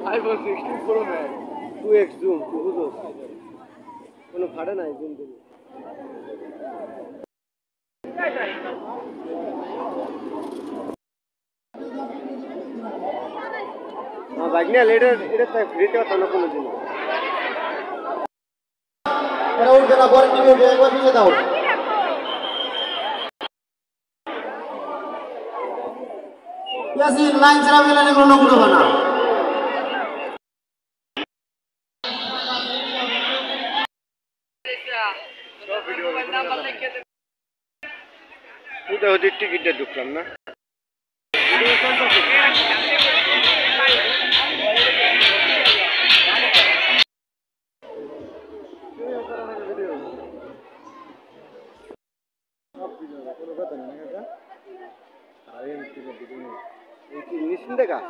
iPhone 16 Pro Max 2x zoom তুই বুঝোস কোনো ফাড়ে নাই জুম দিলে বাইক নিয়ে এটা তাই ফ্রিতে কথা না কোনো জিনিস এরা উঠবে না পরে টিভি উঠে একবার দিয়ে দাও ইয়াসিন লাইন ছাড়া বেলালে কোনো উঠবে না তুই তো ওদের টিকিটটা ঢুকলাম না নিশ্চিন্তে কাজ